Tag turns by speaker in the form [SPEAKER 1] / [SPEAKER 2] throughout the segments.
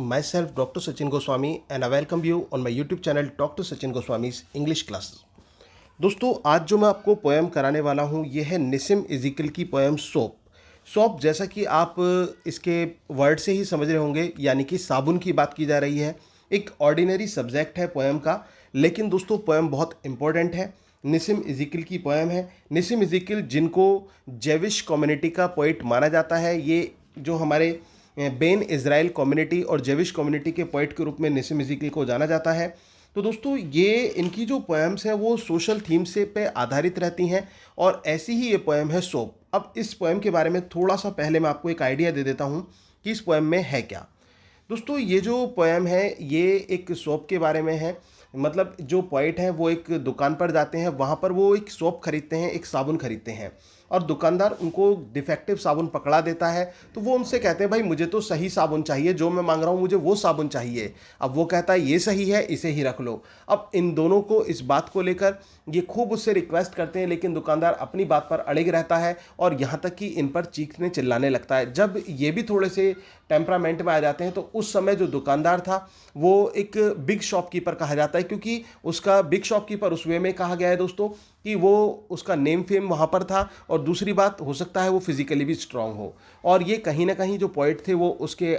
[SPEAKER 1] Myself, Dr. Sachin Goswami, and I welcome you on my YouTube channel, Dr. Sachin Goswami's English Classes. दोस्तों, आज जो मैं आपको poem कराने वाला हूँ ये है निसिम इज़िकल की पोएम सोप। सोप जैसा कि आप इसके वर्ड से ही समझ रहे होंगे, यानी कि साबुन की बात की जा रही है। एक ऑर्डिनरी सब्जेक्ट है पोएम का, लेकिन दोस्तों पोएम बहुत इंपॉर्टेंट है। निसिम इज़िकल की पोएम है। निसिम इज़िकल जिनको जेविश कम्युनिटी का पोइट माना जाता है, ये जो हमारे बेन इज़राइल कम्युनिटी और जेविश कम्युनिटी के पोइट के रूप में निसिम इज़िकल को जाना जाता है। तो दोस्तों ये इनकी जो पोएम्स हैं वो सोशल थीम से पे आधारित रहती हैं और ऐसी ही ये पोएम है सोप। अब इस पोएम के बारे में थोड़ा सा पहले मैं आपको एक आइडिया दे देता हूँ कि इस पोएम में है क्या। दोस्तों ये जो पोएम है ये एक सोप के बारे में है। मतलब जो पोइट हैं वो एक दुकान पर जाते हैं, वहाँ पर वो एक सोप खरीदते हैं, एक साबुन खरीदते हैं और दुकानदार उनको डिफेक्टिव साबुन पकड़ा देता है। तो वो उनसे कहते हैं भाई मुझे तो सही साबुन चाहिए, जो मैं मांग रहा हूँ मुझे वो साबुन चाहिए। अब वो कहता है ये सही है, इसे ही रख लो। अब इन दोनों को इस बात को लेकर ये खूब उससे रिक्वेस्ट करते हैं, लेकिन दुकानदार अपनी बात पर अड़िग रहता है और यहाँ तक कि इन पर चीखने चिल्लाने लगता है। जब ये भी थोड़े से टेम्परामेंट में आ जाते हैं तो उस समय जो दुकानदार था वो एक बिग शॉपकीपर कहा जाता है, क्योंकि उसका बिग शॉपकीपर उस वे में कहा गया है दोस्तों कि वो उसका नेम फेम वहाँ पर था और दूसरी बात हो सकता है वो फिजिकली भी स्ट्रांग हो। और ये कहीं ना कहीं जो पोइट थे वो उसके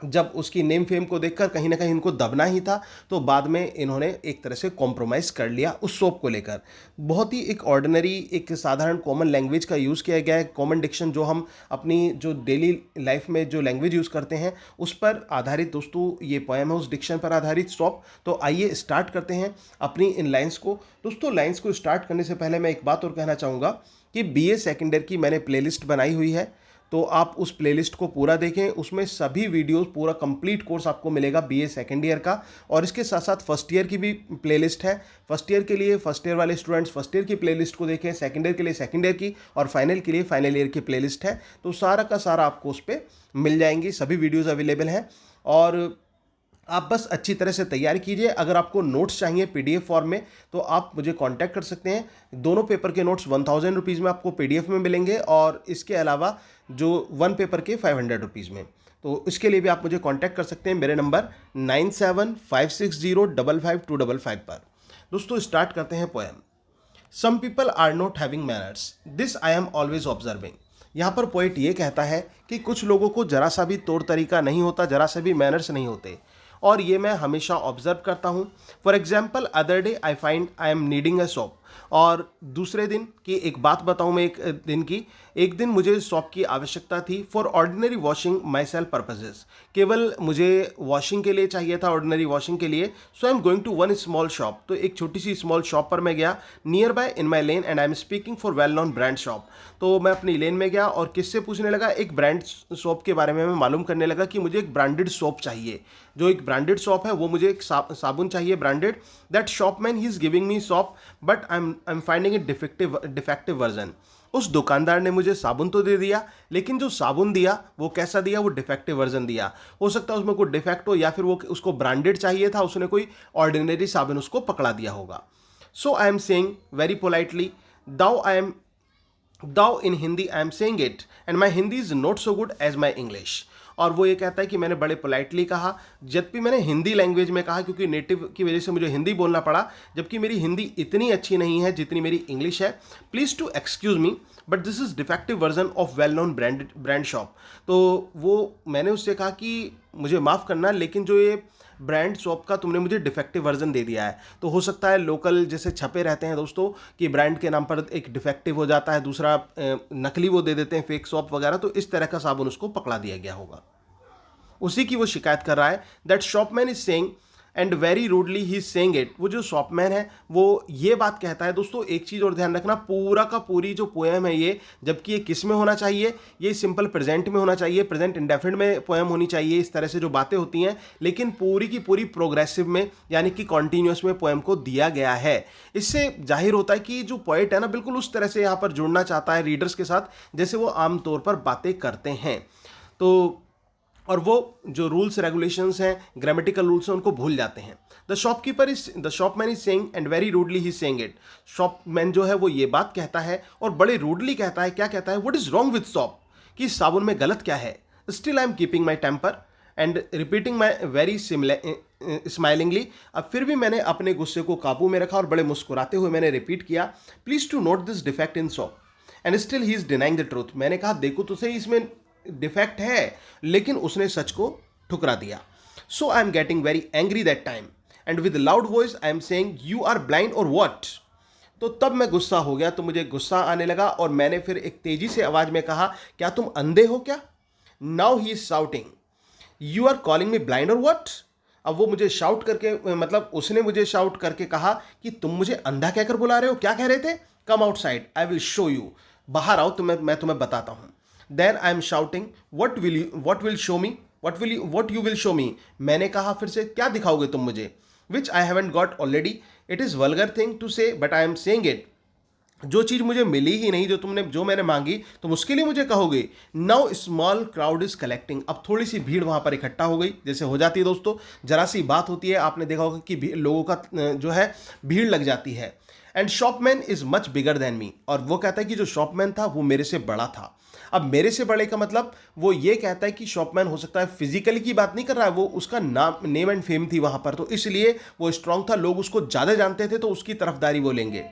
[SPEAKER 1] जब उसकी नेम फेम को देखकर कहीं ना कहीं इनको दबना ही था, तो बाद में इन्होंने एक तरह से कॉम्प्रोमाइज़ कर लिया उस सोप को लेकर। बहुत ही एक ऑर्डिनरी एक साधारण कॉमन लैंग्वेज का यूज़ किया गया है। कॉमन डिक्शन जो हम अपनी जो डेली लाइफ में जो लैंग्वेज यूज़ करते हैं उस पर आधारित दोस्तों ये पोएम है, उस डिक्शन पर आधारित सोप। तो आइए स्टार्ट करते हैं अपनी इन लाइन्स को। दोस्तों लाइन्स को स्टार्ट करने से पहले मैं एक बात और कहना चाहूँगा कि बीए सेकेंड ईयर की मैंने प्लेलिस्ट बनाई हुई है, तो आप उस प्लेलिस्ट को पूरा देखें। उसमें सभी वीडियोस, पूरा कंप्लीट कोर्स आपको मिलेगा बीए सेकेंड ईयर का। और इसके साथ साथ फर्स्ट ईयर की भी प्लेलिस्ट है। फर्स्ट ईयर के लिए फर्स्ट ईयर वाले स्टूडेंट्स फर्स्ट ईयर की प्लेलिस्ट को देखें, सेकेंड ईयर के लिए सेकेंड ईयर की, और फाइनल के लिए फाइनल ईयर की प्लेलिस्ट है। तो सारा का सारा आपको उस पर मिल जाएंगी, सभी वीडियोज़ अवेलेबल हैं। और आप बस अच्छी तरह से तैयारी कीजिए। अगर आपको नोट्स चाहिए पीडीएफ फॉर्म में तो आप मुझे कांटेक्ट कर सकते हैं। दोनों पेपर के नोट्स 1000 रुपीज़ में आपको पीडीएफ में मिलेंगे और इसके अलावा जो वन पेपर के 500 रुपीज़ में। तो इसके लिए भी आप मुझे कांटेक्ट कर सकते हैं मेरे नंबर 9756055255 पर। दोस्तों स्टार्ट करते हैं poem. Some people are not having manners, this I am always observing. यहाँ पर पोइट ये कहता है कि कुछ लोगों को जरा सा भी तौर तरीका नहीं होता, जरा सा भी मैनर्स नहीं होते, और ये मैं हमेशा ऑब्जर्व करता हूँ। For example other day I find I am needing a soap. और दूसरे दिन की एक बात बताऊँ मैं, एक दिन मुझे सॉप की आवश्यकता थी for ordinary washing my self purposes. केवल मुझे वॉशिंग के लिए चाहिए था, ऑर्डिनरी वॉशिंग के लिए। So I am going to one small shop, तो एक छोटी सी स्मॉल शॉप पर मैं गया near by in my lane and I am speaking for well known brand shop. तो मैं अपनी लेन में गया और किससे पूछने लगा, एक ब्रांड शॉप के बारे में मैं मालूम करने लगा कि मुझे एक ब्रांडेड शॉप चाहिए। जो एक ब्रांडेड शॉप है वो मुझे एक साबुन चाहिए branded. That shopman he is giving me shop but I am finding it defective version. उस दुकानदार ने मुझे साबुन तो दे दिया, लेकिन जो साबुन दिया वो कैसा दिया, वो डिफेक्टिव वर्जन दिया। हो सकता है उसमें कोई डिफेक्ट हो, या फिर वो उसको ब्रांडेड चाहिए था, उसने कोई ऑर्डिनरी साबुन उसको पकड़ा दिया होगा। So I am saying very politely though in Hindi I am saying it and my Hindi is not so good as my English. और वो ये कहता है कि मैंने बड़े पोलाइटली कहा, जबकि मैंने हिंदी लैंग्वेज में कहा, क्योंकि नेटिव की वजह से मुझे हिंदी बोलना पड़ा, जबकि मेरी हिंदी इतनी अच्छी नहीं है जितनी मेरी इंग्लिश है। Please to excuse me but this is defective version of well known brand shop. तो वो मैंने उससे कहा कि मुझे माफ़ करना, लेकिन जो ये ब्रांड शॉप का तुमने मुझे डिफेक्टिव वर्जन दे दिया है। तो हो सकता है लोकल जैसे छपे रहते हैं दोस्तों कि ब्रांड के नाम पर एक डिफेक्टिव हो जाता है, दूसरा नकली वो दे देते हैं, फेक शॉप वगैरह। तो इस तरह का साबुन उसको पकड़ा दिया गया होगा। उसी की वो शिकायत कर रहा है। That shopman is saying and very rudely he is saying it. वो जो शॉपमैन है वो ये बात कहता है। दोस्तों एक चीज़ और ध्यान रखना, पूरा का पूरी जो पोएम है ये, जबकि ये किस में होना चाहिए, ये सिंपल प्रेजेंट में होना चाहिए, प्रेजेंट इंडेफिनिट में पोएम होनी चाहिए। इस तरह से जो बातें होती हैं, लेकिन पूरी की पूरी प्रोग्रेसिव में यानी कि कॉन्टीन्यूस में पोएम को दिया गया है। इससे जाहिर होता है कि जो पोएट है ना, बिल्कुल उस तरह से यहाँ पर जुड़ना चाहता है रीडर्स के साथ जैसे वो आमतौर पर बातें करते हैं। तो और वो जो रूल्स रेगुलेशंस हैं, ग्रामेटिकल रूल्स हैं, उनको भूल जाते हैं। The shopman is saying and very rudely he saying it. Shopman जो है वो ये बात कहता है और बड़े रूडली कहता है। क्या कहता है, what is wrong with soap, कि साबुन में गलत क्या है। Still I am keeping my temper and repeating my very smilingly. अब फिर भी मैंने अपने गुस्से को काबू में रखा और बड़े मुस्कुराते हुए मैंने रिपीट किया, please to note this defect in soap and still he is denying the truth. मैंने कहा देखो तो सही, इसमें डिफेक्ट है, लेकिन उसने सच को ठुकरा दिया। So I am getting very angry that time and with loud voice I am saying you are blind और व्हाट। तो तब मैं गुस्सा हो गया, तो मुझे गुस्सा आने लगा और मैंने फिर एक तेजी से आवाज में कहा, क्या तुम अंधे हो क्या? Now he is shouting, you are calling me blind और व्हाट। अब वो मुझे शाउट करके, मतलब उसने मुझे शाउट करके कहा कि तुम मुझे अंधा कहकर बुला रहे हो, क्या कह रहे थे? Come outside, I will show you. बाहर आओ, मैं तुम्हें बताता हूं। Then I am shouting, what will show me, what you will show me. मैंने कहा फिर से, क्या दिखाओगे तुम मुझे? Which I haven't got already. It is vulgar thing to say but I am saying it. जो चीज़ मुझे मिली ही नहीं, जो मैंने मांगी, तुम उसके लिए मुझे कहोगे। Now small crowd is collecting. अब थोड़ी सी भीड़ वहाँ पर इकट्ठा हो गई, जैसे हो जाती है दोस्तों, जरा सी बात होती है, आपने देखा होगा कि लोगों का जो है भीड़ लग जाती है। And shopman is much bigger than me. और वो कहता है कि जो शॉपमैन था वो मेरे से बड़ा था। अब मेरे से बड़े का मतलब वो ये कहता है कि शॉपमैन हो सकता है फिजिकली की बात नहीं कर रहा है, वो उसका नेम एंड फेम थी वहाँ पर, तो इसलिए वो स्ट्रांग था, लोग उसको ज़्यादा जानते थे, तो उसकी तरफदारी वो लेंगे।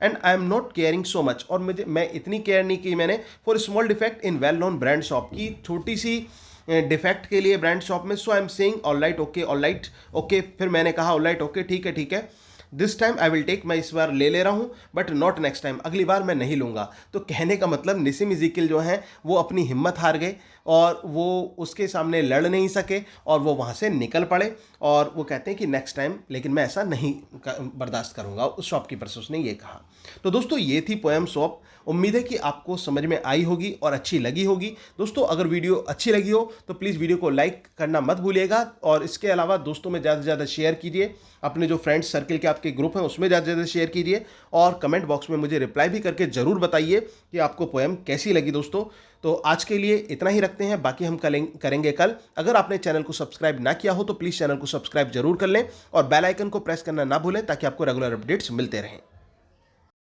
[SPEAKER 1] And I am not caring so much. और मैं इतनी केयर नहीं की मैंने for small defect in well known brand shop की, छोटी सी डिफेक्ट के लिए ब्रांड शॉप में। So I am saying all right okay, all right okay. फिर मैंने कहा ऑल राइट ओके, ठीक है ठीक है, this time I will take, मैं इस बार ले रहा हूँ, बट नॉट नेक्स्ट टाइम, अगली बार मैं नहीं लूँगा। तो कहने का मतलब निसिम इज़ीकियल जो हैं वो अपनी हिम्मत हार गए और वो उसके सामने लड़ नहीं सके और वो वहाँ से निकल पड़े। और वो कहते हैं कि नेक्स्ट टाइम लेकिन मैं ऐसा नहीं बर्दाश्त करूँगा, उस शॉपकीपर से उसने ये कहा। तो दोस्तों ये थी पोएम सॉप। उम्मीद है कि आपको समझ में आई होगी और अच्छी लगी होगी। दोस्तों अगर वीडियो अच्छी लगी हो तो प्लीज़ वीडियो को लाइक करना मत भूलिएगा, और इसके अलावा दोस्तों में ज़्यादा से ज़्यादा शेयर कीजिए, अपने जो फ्रेंड्स सर्कल के आपके ग्रुप हैं उसमें ज़्यादा से ज़्यादा शेयर कीजिए, और कमेंट बॉक्स में मुझे रिप्लाई भी करके ज़रूर बताइए कि आपको पोएम कैसी लगी दोस्तों। तो आज के लिए इतना ही रखते हैं, बाकी हम करेंगे कल। अगर आपने चैनल को सब्सक्राइब ना किया हो तो प्लीज़ चैनल को सब्सक्राइब जरूर कर लें और बेल आइकन को प्रेस करना ना भूलें ताकि आपको रेगुलर अपडेट्स मिलते रहें।